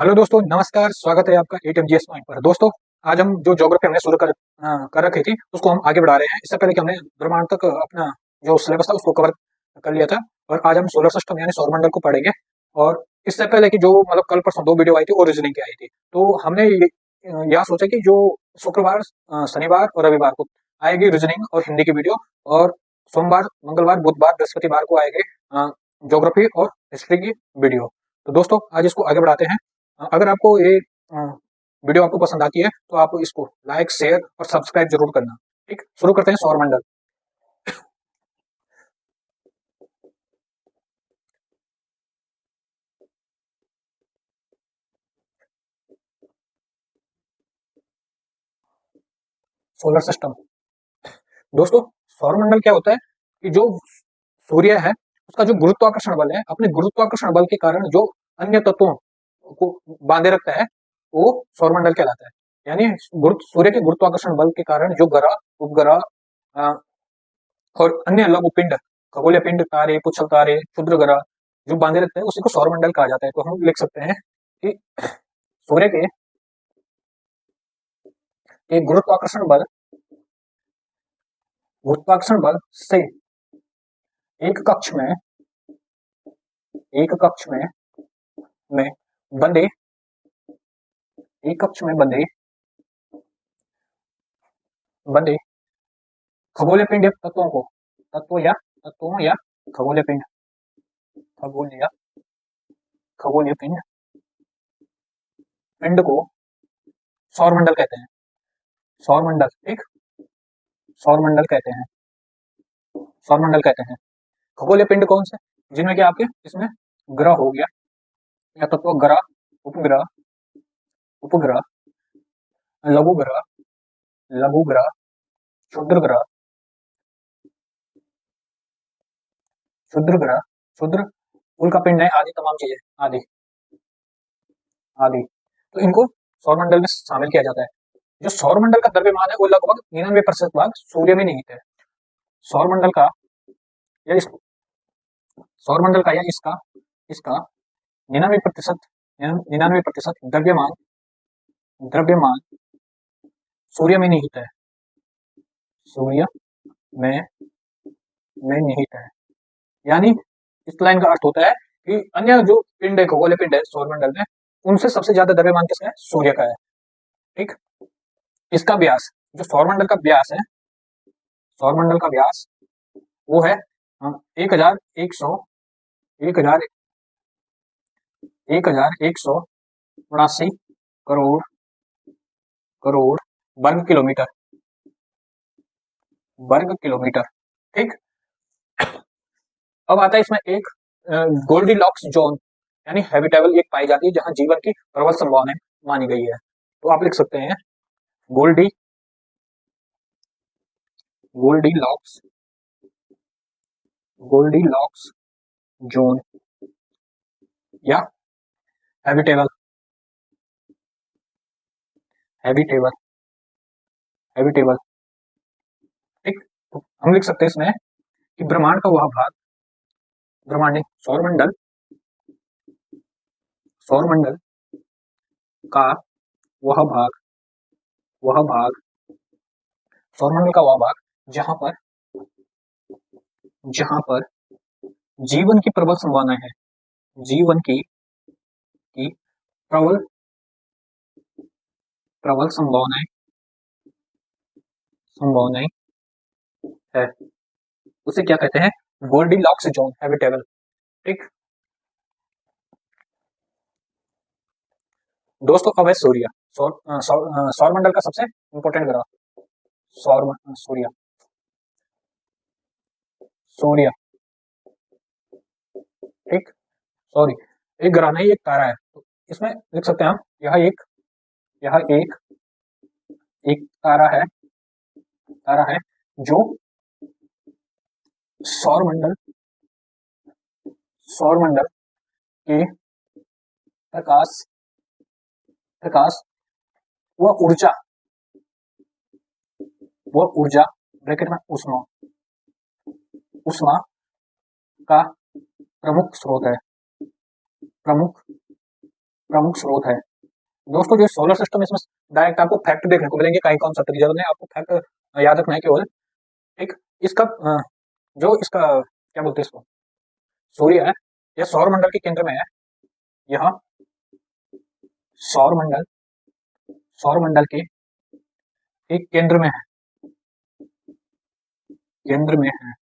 Hello दोस्तों, नमस्कार। स्वागत है आपका एटीएमजीएस पॉइंट पर। दोस्तों, आज हम जो ज्योग्राफी हमने शुरू कर रखी थी उसको हम आगे बढ़ा रहे हैं। इससे पहले कि हमने ब्रह्मांड तक अपना जो सिलेबस था उसको कवर कर लिया था, और आज हम सोलर सिस्टम यानी सौरमंडल को पढ़ेंगे। और इससे पहले कि जो मतलब कल परसों दो वीडियो आई थी वो रीजनिंग की आई थी, तो हमने यह सोचा कि जो शुक्रवार, शनिवार और रविवार को आएगी रीजनिंग और हिंदी की वीडियो, और सोमवार, मंगलवार, बुधवार, बृहस्पतिवार को आएगी ज्योग्राफी और हिस्ट्री की वीडियो। तो दोस्तों, आज इसको आगे बढ़ाते हैं। अगर आपको ये वीडियो आपको पसंद आती है तो आप इसको लाइक, शेयर और सब्सक्राइब जरूर करना। ठीक, शुरू करते हैं। सौरमंडल। Solar system. दोस्तों, सौरमंडल क्या होता है कि जो सूर्य है उसका जो गुरुत्वाकर्षण बल है, अपने गुरुत्वाकर्षण बल के कारण जो अन्य तत्वों को बांधे रखता है वो सौरमंडल कहलाता है। यानी सूर्य के गुरुत्वाकर्षण बल के कारण जो ग्रह, उपग्रह और अन्य लघु पिंड, खगोलीय पिंड, तारे, पुच्छल तारे, क्षुद्र ग्रह जो बांधे रखते हैं उसी को सौरमंडल कहा जाता है। तो हम लिख सकते हैं कि सूर्य के गुरुत्वाकर्षण बल से एक कक्ष में एक कक्ष में बंधे एक कक्ष में बंधे बंधे खगोलीय पिंड तत्वों या खगोलीय पिंड खगोलीय खगोलीय पिंड पिंड को सौरमंडल कहते हैं। सौरमंडल, ठीक, सौरमंडल कहते हैं। सौरमंडल कहते हैं खगोलीय पिंड कौन से, जिनमें कि आपके इसमें ग्रह हो गया या तत्व ग्रह, उपग्रह उपग्रह लघु ग्रह क्षुद्र ग्रह क्षुद्र उल्कापिंड है, आदि तमाम चीजें, आदि आदि तो इनको सौरमंडल में शामिल किया जाता है। जो सौरमंडल का द्रव्यमान है वो लगभग 99% भाग सूर्य में निहित है। सौरमंडल का या इस सौरमंडल का या इसका इसका 99% द्रव्यमान द्रव्यमान सूर्य में निहित है। सूर्य में निहित है। यानी इस लाइन का अर्थ होता है कि अन्य जो पिंड है, खगोलीय पिंड है सौरमंडल में, उनसे सबसे ज्यादा द्रव्यमान किसका है? सूर्य का है। ठीक, इसका व्यास, जो सौरमंडल का व्यास है, सौरमंडल का व्यास वो है 1179 करोड़ करोड़ वर्ग किलोमीटर। ठीक, अब आता है इसमें एक गोल्डी लॉक्स जोन यानी हैबिटेबल एक पाई जाती है जहां जीवन की प्रबल संभावना मानी गई है। तो आप लिख सकते हैं goldi Goldilocks Goldilocks zone या हैबिटेबल हैबिटेबल हैबिटेबल ठीक, तो हम लिख सकते हैं इसमें कि ब्रह्मांड का वह भाग, ब्रह्मांड सौरमंडल सौरमंडल का वह भाग सौरमंडल का वह भाग जहां पर जीवन की प्रबल संभावना है, जीवन की प्रबल प्रबल संभावनाएं है, उसे क्या कहते हैं? Goldilocks zone, habitable. ठीक, दोस्तों, अब है सूर्य। सौरमंडल का सबसे इंपॉर्टेंट ग्रह सूर्य सूर्य ठीक, सॉरी, एक ग्रह नहीं, एक तारा है। तो इसमें लिख सकते हैं हम यह एक तारा है जो सौरमंडल के प्रकाश प्रकाश व ऊर्जा ब्रैकेट में उष्मा का प्रमुख स्रोत है। प्रमुख प्रमुख स्रोत है। दोस्तों जो सोलर सिस्टम, इसमें डायरेक्ट आपको फैक्ट देखने को मिलेंगे, कहीं कौन सा तरीका नहीं, आपको फैक्ट याद रखना है केवल। एक इसका जो इसका क्या बोलते हैं इसको, सूर्य है, यह सौर मंडल के केंद्र में है। यह सौर मंडल, सौर मंडल के एक केंद्र में है, केंद्र में है,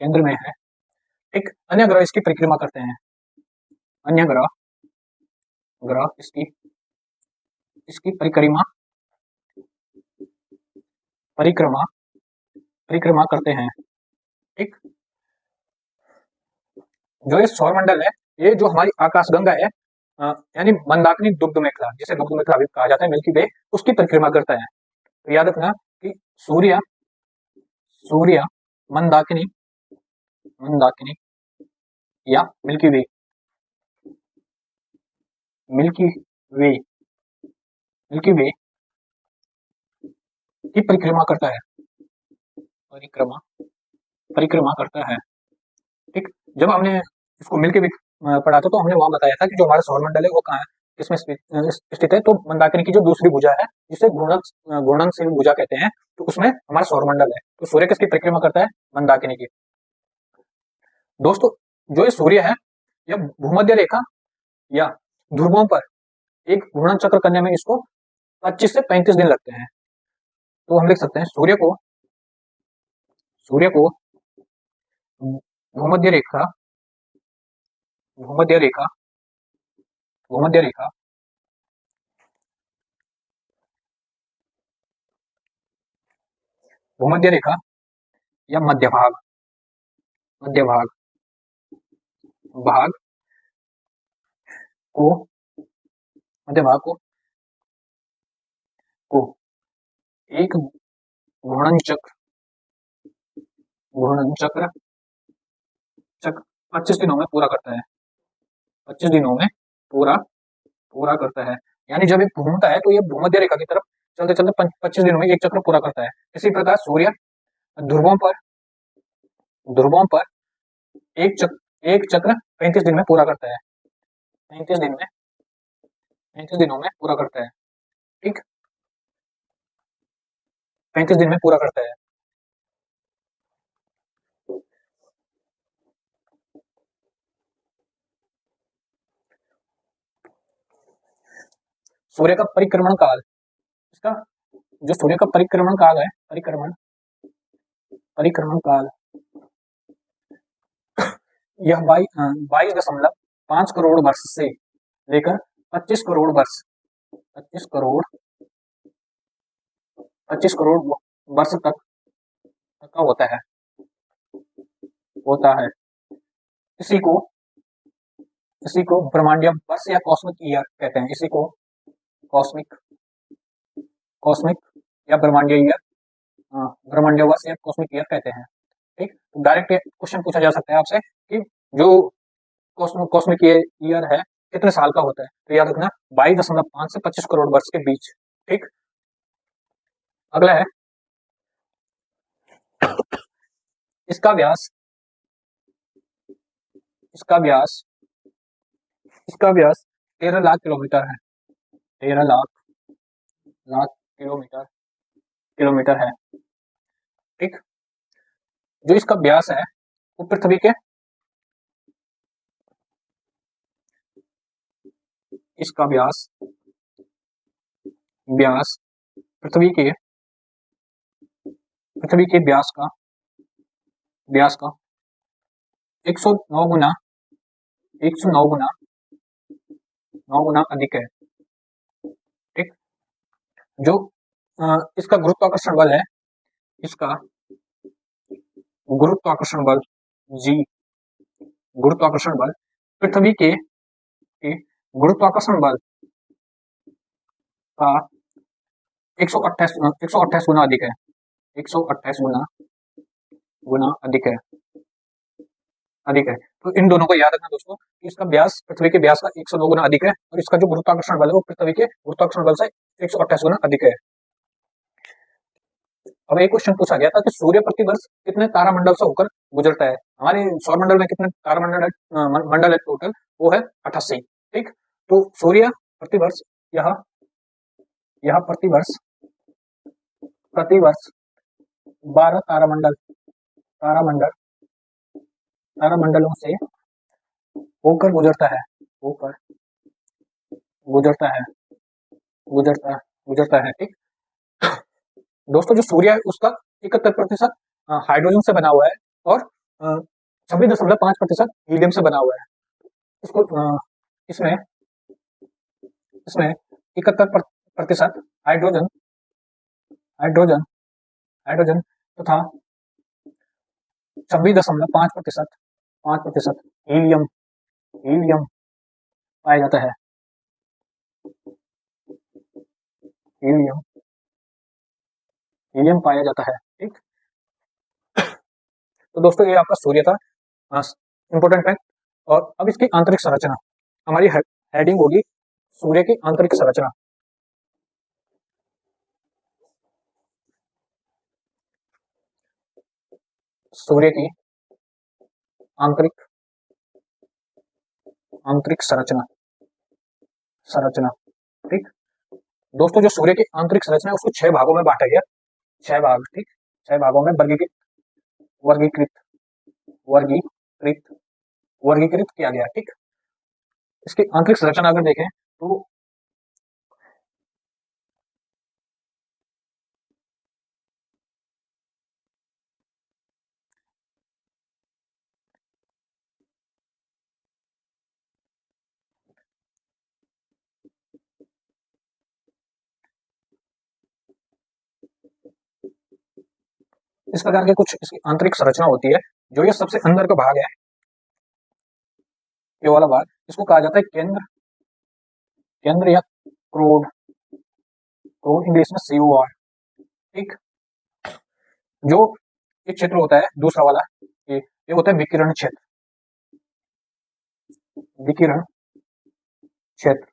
केंद्र में है। एक अन्य ग्रह इसकी परिक्रमा करते हैं, अन्य ग्रह, ग्रह इसकी इसकी परिक्रमा परिक्रमा परिक्रमा करते हैं। ठीक, जो ये सौर मंडल है, ये जो हमारी आकाशगंगा है, यानी मंदाकिनी दुग्ध मेखला, जिसे दुग्ध मेखला भी कहा जाता है, मिल्की वे, उसकी परिक्रमा करता है। तो याद रखना कि सूर्य, सूर्य मंदाकिनी, मंदाकिनी या मिल्की वे, मिल्की वे, मिल्की वे की परिक्रमा करता है, परिक्रमा परिक्रमा करता है। ठीक, जब हमने इसको मिल्की वे पढ़ा था, तो हमने वहां बताया था कि जो हमारा सौर मंडल है वो कहाँ है, किसमें स्थित है। तो मंदाकिनी की जो दूसरी भुजा है, जिसे घूर्णनशील भुजा कहते हैं, तो उसमें हमारा सौर मंडल है। तो सूर्य किसकी परिक्रमा करता है, मंदाकिनी की। दोस्तों जो ये सूर्य है, यह भूमध्य रेखा या ध्रुवों पर एक घूर्णन चक्र करने में इसको 25 से 35 दिन लगते हैं। तो हम लिख सकते हैं सूर्य को, सूर्य को भूमध्य रेखा, भूमध्य रेखा, भूमध्य रेखा भूमध्य रेखा या मध्य भाग, मध्य भाग, भाग को, मध्य भाग को एक घूर्णन चक्र, घूर्णन चक्र 25 दिनों में पूरा करता है, 25 दिनों में पूरा करता है। यानी जब ये घूमता है तो ये भूमध्य रेखा की तरफ चलते चलते 25 दिनों में एक चक्र पूरा करता है। इसी प्रकार सूर्य ध्रुवों पर, ध्रुवों पर एक चक्र 35 दिन में पूरा करता है, 35 दिन में, 35 दिनों में पूरा करता है। ठीक, 35 दिन में पूरा करता है। सूर्य का परिक्रमण काल, इसका जो सूर्य का परिक्रमण काल है, परिक्रमण काल, यह 22.5 करोड़ वर्ष से लेकर 25 करोड़ वर्ष, 25 करोड़ वर्ष तक का होता है। इसी को ब्रह्मांडीय वर्ष या कॉस्मिक ईयर कहते हैं। इसी को कॉस्मिक या ब्रह्मांडीय ईयर, ब्रह्मांडीय वर्ष या कॉस्मिक ईयर कहते हैं। ठीक, तो डायरेक्ट क्वेश्चन पूछा जा सकता है आपसे कि जो कॉस्मिक ईयर है कितने साल का होता है। तो याद रखना 22.5 से 25 करोड़ वर्ष के बीच। ठीक, अगला है इसका व्यास, इसका व्यास 13 लाख किलोमीटर है, 13 लाख किलोमीटर है। ठीक, जो इसका व्यास है वो पृथ्वी के, इसका व्यास पृथ्वी के व्यास का 109 गुना अधिक है। ठीक, जो इसका गुरुत्वाकर्षण बल है, इसका गुरुत्वाकर्षण बल जी, गुरुत्वाकर्षण बल पृथ्वी के गुरुत्वाकर्षण बल का 128 गुना अधिक है, 128 गुना अधिक है। तो इन दोनों को याद रखना दोस्तों कि इसका व्यास पृथ्वी के व्यास का 109 गुना अधिक है और इसका जो गुरुत्वाकर्षण बल है वो पृथ्वी के गुरुत्वाकर्षण बल से 128 गुना अधिक है। अब एक क्वेश्चन पूछा गया था कि सूर्य प्रतिवर्ष कितने तारामंडल से होकर गुजरता है। हमारे सौर मंडल में कितने तारामंडल मंडल है टोटल, वो है 88। ठीक, तो सूर्य प्रतिवर्ष यह यह प्रतिवर्ष 12 तारामंडल तारामंडलों से होकर होकर गुजरता है गुजरता है। ठीक दोस्तों, जो सूर्य है उसका 71% हाइड्रोजन से बना हुआ है और 26.5% हीलियम से बना हुआ है। इसको इसमें इसमें 71% हाइड्रोजन हाइड्रोजन हाइड्रोजन तथा 26.5% हीलियम हीलियम पाया जाता है। हीलियम हीलियम पाया जाता है। ठीक, तो दोस्तों ये आपका सूर्य था इंपॉर्टेंट फैक्ट। और अब इसकी आंतरिक संरचना, हमारी हेडिंग होगी सूर्य की आंतरिक संरचना। सूर्य की आंतरिक आंतरिक संरचना संरचना ठीक दोस्तों, जो सूर्य की आंतरिक संरचना है उसको 6 भागों में बांटा गया। 6 भाग, ठीक, 6 भागों में वर्गीकृत वर्गीकृत वर्गीकृत वर्गीकृत किया गया। ठीक, इसकी आंतरिक संरचना अगर देखें तो इस प्रकार के कुछ इसकी आंतरिक संरचना होती है। जो ये सबसे अंदर का भाग है, ये वाला भाग, इसको कहा जाता है केंद्र केंद्र या क्रोड क्रोड इंग्लिश में COR। ठीक, जो एक क्षेत्र होता है दूसरा वाला, ये होता है विकिरण क्षेत्र। विकिरण क्षेत्र।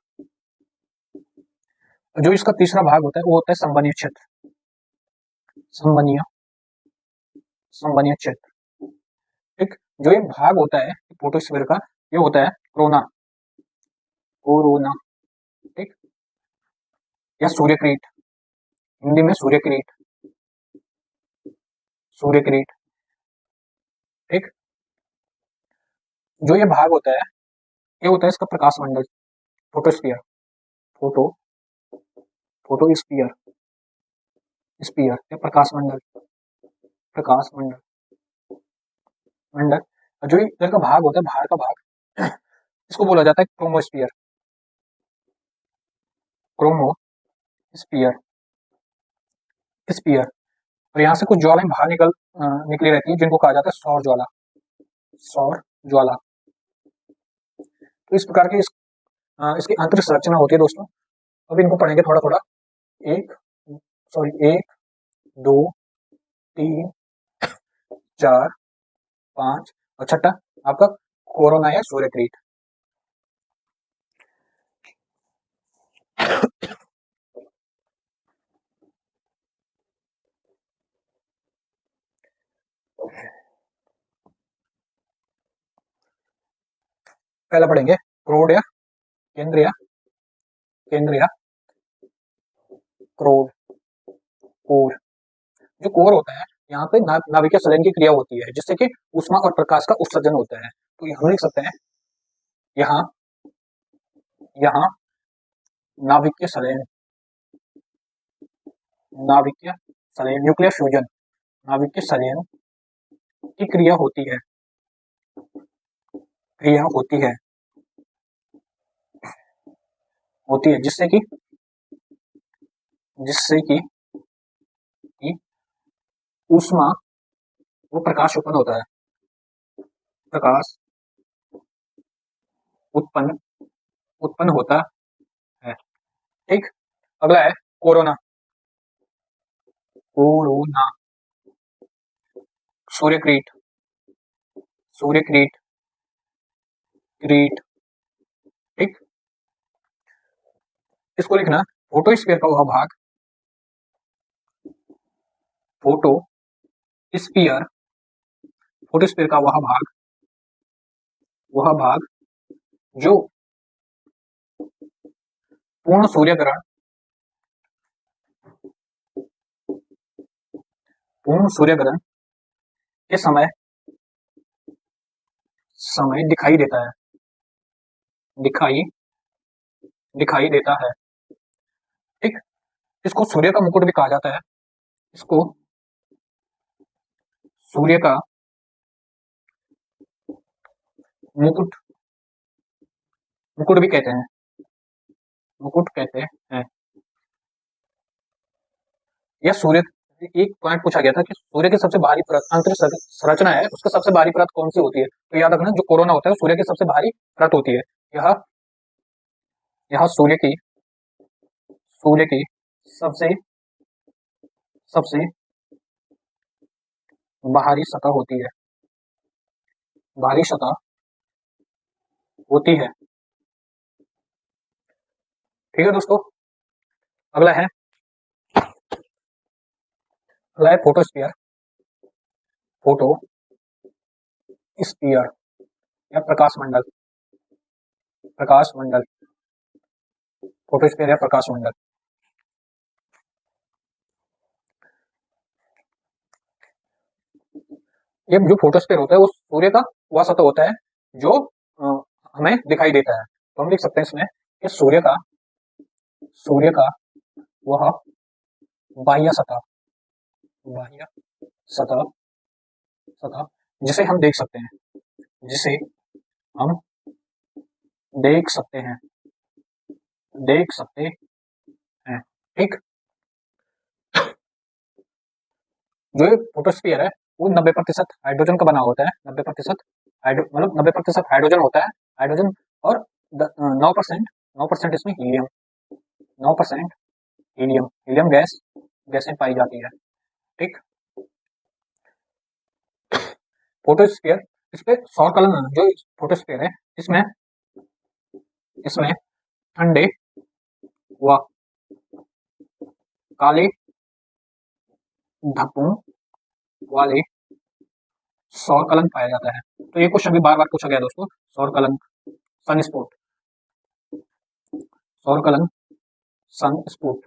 जो इसका तीसरा भाग होता है वो होता है संवहनीय क्षेत्र। संवहनीय संवहनीय क्षेत्र। ठीक, जो एक भाग होता है फोटोस्फीयर का, ये होता है कोरोना कोरोना। ठीक, या सूर्यकिरीट, हिंदी में सूर्यकिरीट सूर्यकिरीट। ठीक, जो ये भाग होता है ये होता है इसका प्रकाश मंडल, फोटोस्फीयर फोटो फोटोस्फीयर स्फीयर या प्रकाश मंडल मंडल। जो इधर का भाग होता है, बाहर का भाग, इसको बोला जाता है क्रोमोस्फीयर क्रोमोस्फीयर स्फीयर। और यहाँ से कुछ ज्वालाएं बाहर निकली रहती है जिनको कहा जाता है सौर ज्वाला। तो इस प्रकार की इसकी आंतरिक संरचना होती है दोस्तों। अब इनको पढ़ेंगे थोड़ा थोड़ा। एक 2 3 4 5 और छठा आपका कोरोना या सूर्यकिरीट। पहला पढ़ेंगे क्रोड या केंद्र या क्रोड कोर। जो कोर होता है, यहाँ पे नाभिकीय संलयन की क्रिया होती है जिससे कि ऊष्मा और प्रकाश का उत्सर्जन होता है। तो हम लिख सकते हैं यहाँ यहाँ नाभिकीय संलयन न्यूक्लियर फ्यूजन नाभिकीय संलयन की क्रिया होती है जिससे कि ऊष्मा वो प्रकाश उत्पन्न होता है। प्रकाश उत्पन्न होता है। ठीक, अगला है कोरोना सूर्यकिरीट ठीक, इसको लिखना फोटोस्फीयर का वह भाग फोटोस्फीयर का वह भाग जो पूर्ण सूर्य ग्रहण, पूर्ण सूर्य ग्रहण के समय समय दिखाई देता है, दिखाई दिखाई देता है। ठीक, इसको सूर्य का मुकुट भी कहा जाता है, इसको सूर्य का मुकुट मुकुट भी कहते हैं, मुकुट कहते हैं। यह सूर्य, एक पॉइंट पूछा गया था कि सूर्य की सबसे भारी परत अंतरिक्ष संरचना है, उसका सबसे भारी परत कौन सी होती है? तो याद रखना, जो कोरोना होता है सूर्य की सबसे भारी परत होती है। यह यह सूर्य की सबसे सबसे बाहरी सतह होती है, बाहरी सतह होती है। ठीक है दोस्तों, अगला है फोटोस्फीयर, फोटो स्फीयर या प्रकाश मंडल, प्रकाश मंडल, फोटोस्फीयर या प्रकाश मंडल। ये जो फोटोस्फीयर होता है वो सूर्य का वह सतह होता है जो हमें दिखाई देता है। तो हम लिख सकते हैं इसमें कि सूर्य का वह बाह्य सतह, बाह्य सतह सतह जिसे हम देख सकते हैं, जिसे हम देख सकते हैं, देख सकते हैं। ठीक, जो ये फोटोस्फीयर है वो 90% हाइड्रोजन का बना होता है, 90% मतलब 90% हाइड्रोजन होता है, हाइड्रोजन, और 9% इसमें हीलियम, 9% हीलियम, हीलियम गैस गैसें पाई जाती है। ठीक, फोटोस्फीयर, इस पे सौर कलन जो फोटोस्फीयर है इसमें इसमें ठंडे व काले धब्बों वाले सौर कलन पाया जाता है। तो ये क्वेश्चन भी बार बार पूछा गया दोस्तों, सौर कलन, सन स्पॉट, सौर कलन, सन स्पॉट।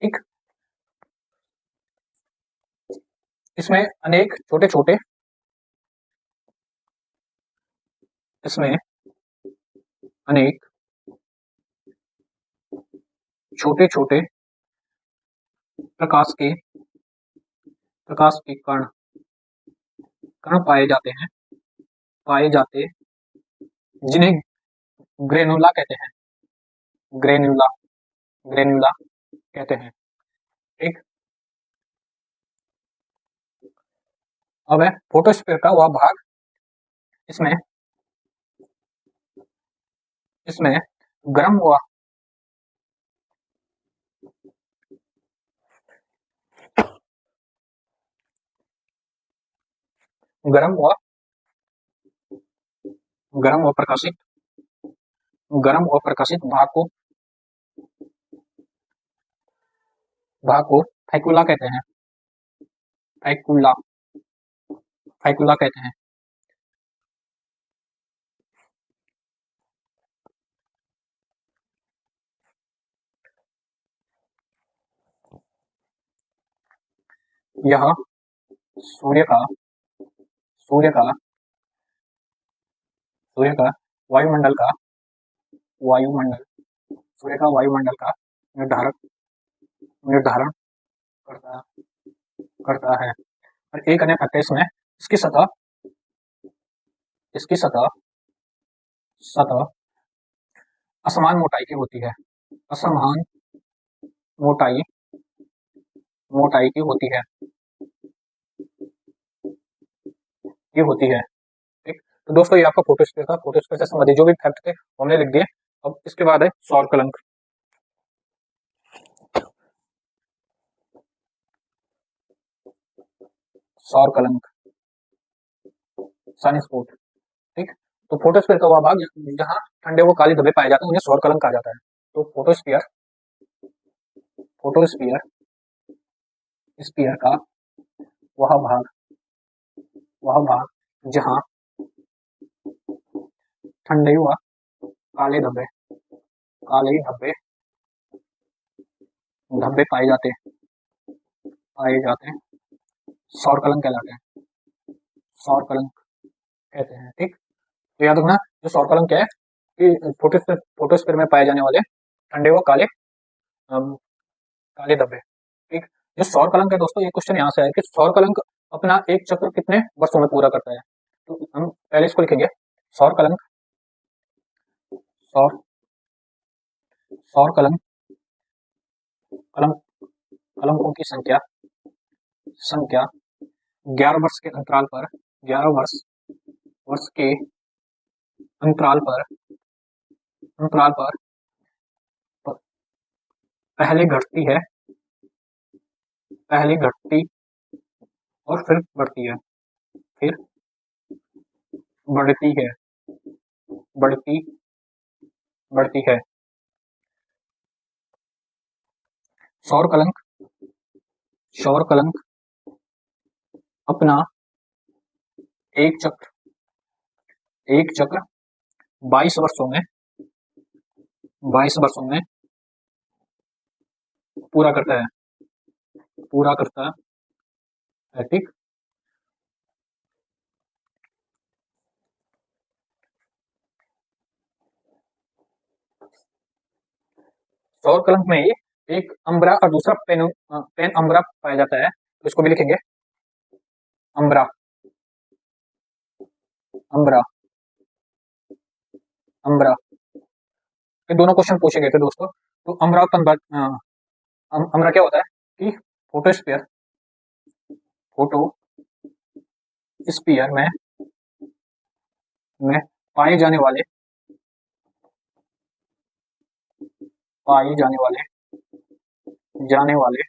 ठीक, इसमें अनेक छोटे छोटे, इसमें अनेक छोटे छोटे प्रकाश के कण कण पाए जाते जिन्हें ग्रेनुला कहते हैं, ग्रेनुला, ग्रेनुला कहते हैं। ठीक, अब है फोटोस्फीयर का वह भाग, इसमें इसमें गर्म हुआ, गर्म हुआ, गर्म और प्रकाशित, गर्म और प्रकाशित भाग को फैकुला कहते हैं, फैकुला, फैकुला कहते हैं। यह सूर्य का सूर्य का सूर्य का वायुमंडल का वायुमंडल सूर्य का वायुमंडल का निर्धारण निर्धारण करता करता है। और एक अन्य फैक्टर इसमें, इसकी सतह, इसकी सतह सतह असमान मोटाई की होती है, असमान मोटाई मोटाई की होती है, ये होती है। ठीक, तो दोस्तों ये आपका फोटोस्फीयर था, फोटोस्फीयर से संबंधित जो भी फैक्ट थे वो हमने लिख दिए। अब इसके बाद है सौर कलंक, सौर कलंक, सन स्पॉट। ठीक, तो फोटोस्फीयर का वह भाग जहाँ ठंडे वो काले धब्बे पाए जाते हैं उन्हें सौर कलंक कहा जाता है। तो फोटोस्फीयर फोटोस्फीयर स्फीयर का वह भाग जहाँ ठंडे व काले धब्बे, काले धब्बे, धब्बे पाए जाते हैं, सौर कलंक कहलाते हैं, सौर कलंक कहते हैं। ठीक, तो याद रखना जो सौर कलंक क्या है कि फोटोस्फीयर में पाए जाने वाले ठंडे व काले काले धब्बे। ठीक, जो सौर कलंक है दोस्तों, ये क्वेश्चन यहाँ से आया कि सौर कलंक अपना एक चक्र कितने वर्षों में पूरा करता है। तो हम पहले इसको लिखेंगे, सौर कलंक, सौर सौर कलंक, कलंक कलंकों की संख्या संख्या 11 वर्ष के अंतराल पर, 11 वर्ष के अंतराल पर पहले घटती है, पहले घटती और फिर बढ़ती है, फिर बढ़ती है, बढ़ती बढ़ती है। सौर कलंक, सौर कलंक अपना एक चक्र 22 वर्षों में 22 वर्षों में पूरा करता है, पूरा करता है। ठीक, सौर कलंक में ही एक अम्बरा और दूसरा पेन अम्बरा पाया जाता है, तो इसको भी लिखेंगे अम्बरा, अम्बरा, अम्बरा। ये दोनों क्वेश्चन पूछे गए थे दोस्तों। तो अम्बरा अम्बरा क्या होता है कि फोटोस्फीयर, फोटोस्फीयर में पाए जाने वाले पाए जाने वाले जाने वाले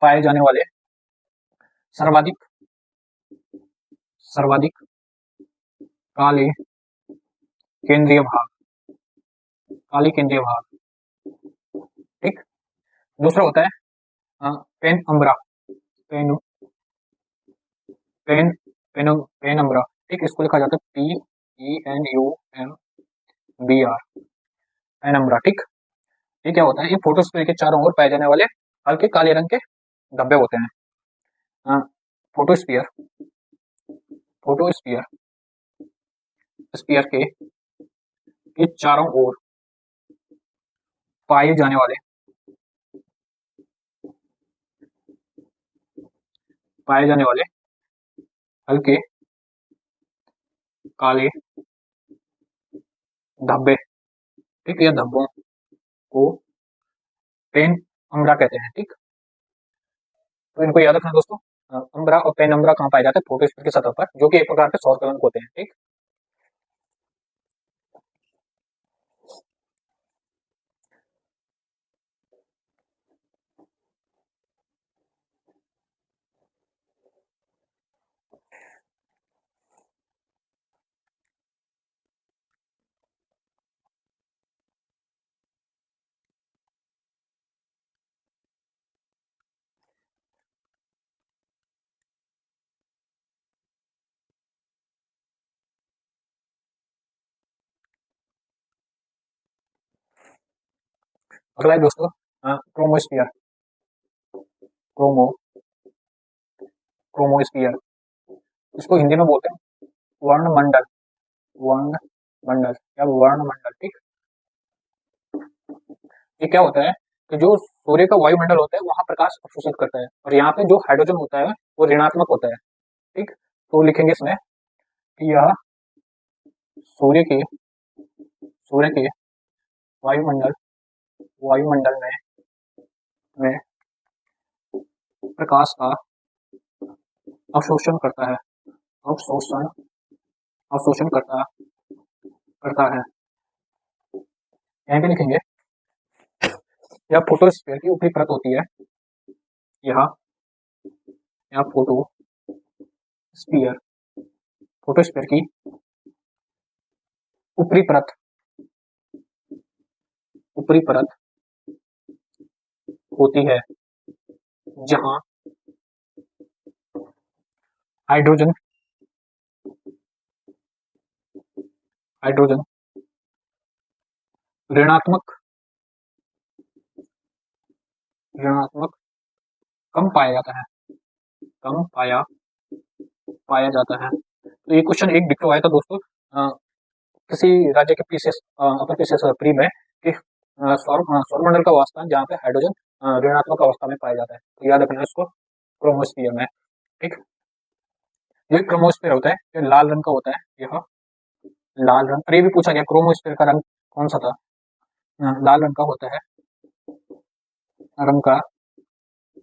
पाए जाने वाले सर्वाधिक सर्वाधिक काले केंद्रीय भाग, काले केंद्रीय भाग। ठीक, दूसरा होता है पेन अम्बरा, पेन पेन पेन पेन अम्बरा। ठीक, इसको लिखा जाता है PENUMBR, पेन अम्बरा। ठीक, ये क्या होता है, ये फोटोस्फीयर के चारों ओर पाए जाने वाले हल्के काले रंग के धब्बे होते हैं। फोटोस्फीयर फोटोस्फीयर स्फीयर के चारों ओर पाए जाने वाले हल्के काले धब्बे, ठीक, ये धब्बों को पेन अम्बरा कहते हैं। ठीक, तो इनको याद रखना दोस्तों। अम्बरा और पेन अम्बरा कहाँ पाए जाते हैं, फोटोस्फीयर की सतह पर, जो कि एक प्रकार के सौर कलंक होते हैं। ठीक, अगला है दोस्तों क्रोमोस्फीयर, क्रोमो क्रोमोस्फीयर, इसको हिंदी में बोलते हैं वर्णमंडल, वर्णमंडल या वर्णमंडल। ठीक, ये क्या होता है कि जो सूर्य का वायुमंडल होता है वहां प्रकाश अवशोषित करता है, और यहाँ पे जो हाइड्रोजन होता है वो ऋणात्मक होता है। ठीक, तो लिखेंगे इसमें कि यह सूर्य के सूर्य के वायुमंडल वायुमंडल में प्रकाश का अवशोषण करता है, अवशोषण अवशोषण करता है। यहाँ पे लिखेंगे यह फोटोस्फीयर की ऊपरी परत होती है, यह यह फोटोस्फीयर की ऊपरी परत होती है, जहां हाइड्रोजन हाइड्रोजन ऋणात्मक ऋणात्मक कम पाया जाता है, कम पाया जाता है। तो ये क्वेश्चन एक डिक्टो आया था दोस्तों किसी राज्य के पीसीएस अपने पीसीएस प्री में कि सौरमंडल का वो स्थान जहाँ पे हाइड्रोजन ऋणात्मक अवस्था में पाया जाता है। तो याद रखना इसको, क्रोमोस्फीयर में। ठीक, ये क्रोमोस्फीयर होता है, ये लाल रंग का होता है, यह लाल रंग। अरे ये भी पूछा गया क्रोमोस्फीयर का रंग कौन सा था, लाल रंग का होता है, रंग का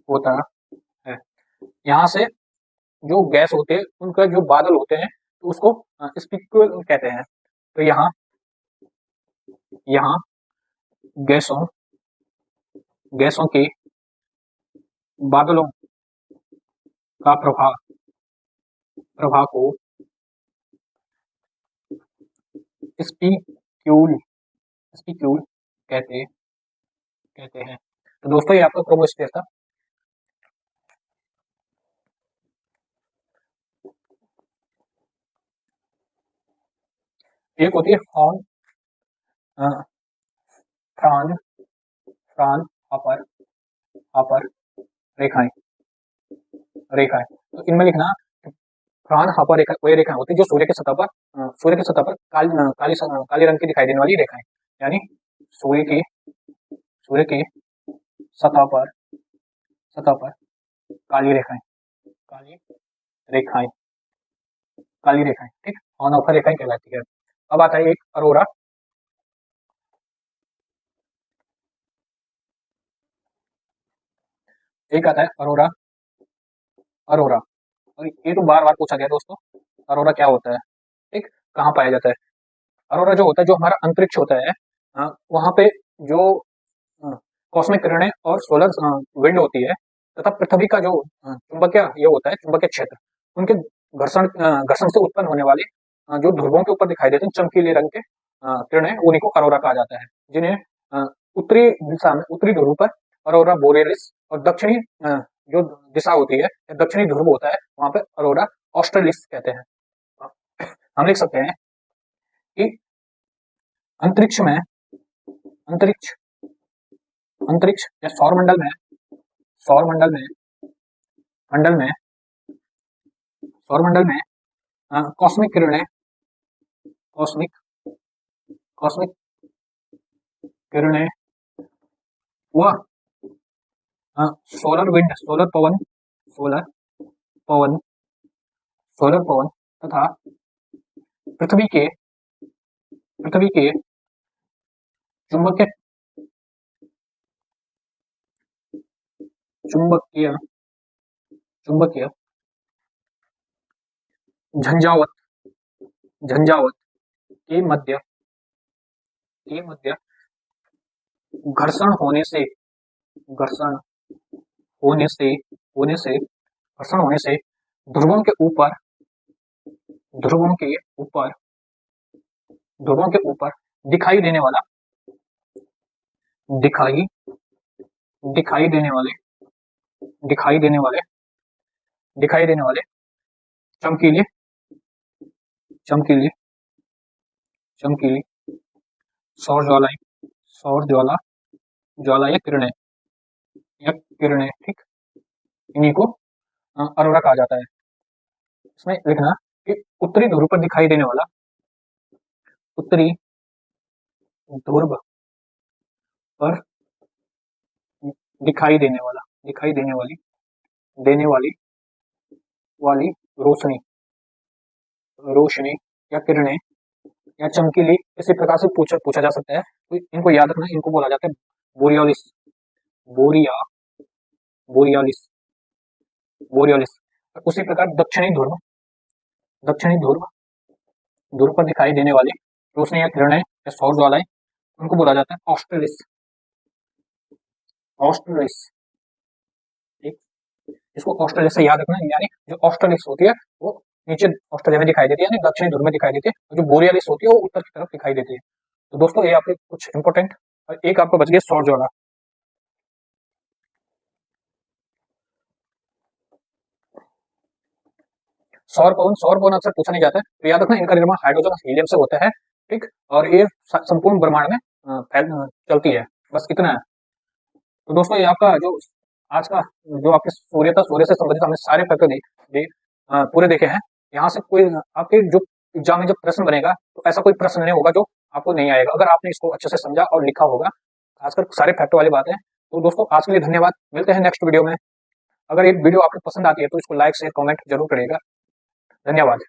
होता है। यहाँ से जो गैस होते हैं उनका जो बादल होते हैं तो उसको स्पिक्यूल कहते हैं। तो यहाँ यहाँ गैसों गैसों के बादलों का प्रभाव को स्पिक्यूल स्पिक्यूल कहते हैं। तो दोस्तों ये आपका क्रोमोस्फीयर था। एक होती है फ्रान फ्रान हापर हापर रेखाएं रेखाएं। तो इनमें लिखना फ्रान हापर रेखा वही रेखाएं होती है जो सूर्य के सतह पर काली रंग की दिखाई देने वाली रेखाएं, यानी सूर्य की सतह पर काली रेखाएं काली रेखाएं काली रेखाएं। ठीक, ऑन ऑफर रेखाएं कहलाती है। अब आता है एक अरोरा। एक आता है अरोरा अरोरा और ये तो बार बार पूछा गया दोस्तों, अरोरा क्या होता है, ठीक, कहाँ पाया जाता है। अरोरा जो होता है, जो हमारा अंतरिक्ष होता है, वहां पे जो कॉस्मिक किरणें और सोलर विंड होती है तथा पृथ्वी का जो चुंबकीय ये होता है, चुंबकीय क्षेत्र, उनके घर्षण से उत्पन्न होने वाले जो ध्रुवों के ऊपर दिखाई देते हैं चमकीले रंग के किरणें, उन्हीं को अरोरा कहा जाता है, जिन्हें उत्तरी दिशा में उत्तरी ध्रुव पर अरोरा बोरेलिस और दक्षिणी जो दिशा होती है, दक्षिणी ध्रुव होता है, वहां पे अरोरा ऑस्ट्रेलिस कहते हैं। हम लिख सकते हैं कि अंतरिक्ष में अंतरिक्ष अंतरिक्ष या सौरमंडल में मंडल में सौरमंडल में कॉस्मिक किरणें कॉस्मिक कॉस्मिक किरणें व सोलर विंड पवन सोलर पवन तथा पृथ्वी के चुंबकीय चुंबकीय चुंबकीय झंझावत के मध्य घर्षण होने से ध्रुवों के ऊपर दिखाई देने वाले चमकीले सौर ज्वाला या किरणें, ठीक, इन्हीं को अरोरा कहा जाता है। इसमें लिखना कि उत्तरी ध्रुव पर दिखाई देने वाला उत्तरी ध्रुव पर दिखाई देने वाली रोशनी या किरणें या चमकीली इसी प्रकार से पूछा जा सकता है। तो इनको याद रखना, इनको बोला जाता है बोरियोलिस बोरियोलिस बोरियोलिस। उसी प्रकार दक्षिणी ध्रुव पर दिखाई देने वाली रोशनी या किरणें या सौर ज्वालाएं, उनको बोला जाता है ऑस्ट्रेलिस। ठीक, इसको ऑस्ट्रेलिया से याद रखना, यानी जो ऑस्ट्रेलिस होती है वो नीचे ऑस्ट्रेलिया में दिखाई देती है, यानी दक्षिणी ध्रुव में दिखाई देती है, और जो बोरियोलिस होती है वो उत्तर की तरफ दिखाई देती है। तो दोस्तों ये आपके कुछ इंपॉर्टेंट, और एक आपको बच गया सौर ज्वाला। सौर पवन अक्सर पूछा नहीं जाता है, तो याद रखना इनका निर्माण हाइड्रोजन और हीलियम से होता है। ठीक, और ये संपूर्ण ब्रह्मांड में चलती है। बस इतना है। तो दोस्तों ये आपका जो आज का जो आपके सूर्य से संबंधित हमने सारे फैक्टर पूरे देखे हैं। यहाँ से कोई आपके जो एग्जाम में जब प्रश्न बनेगा तो ऐसा कोई प्रश्न नहीं होगा जो आपको नहीं आएगा, अगर आपने इसको अच्छे से समझा और लिखा होगा, खासकर सारे फैक्टर वाली बातें। तो दोस्तों आज के लिए धन्यवाद, मिलते हैं नेक्स्ट वीडियो में। अगर ये वीडियो आपको पसंद आती है तो इसको लाइक शेयर कमेंट जरूर करिएगा। धन्यवाद।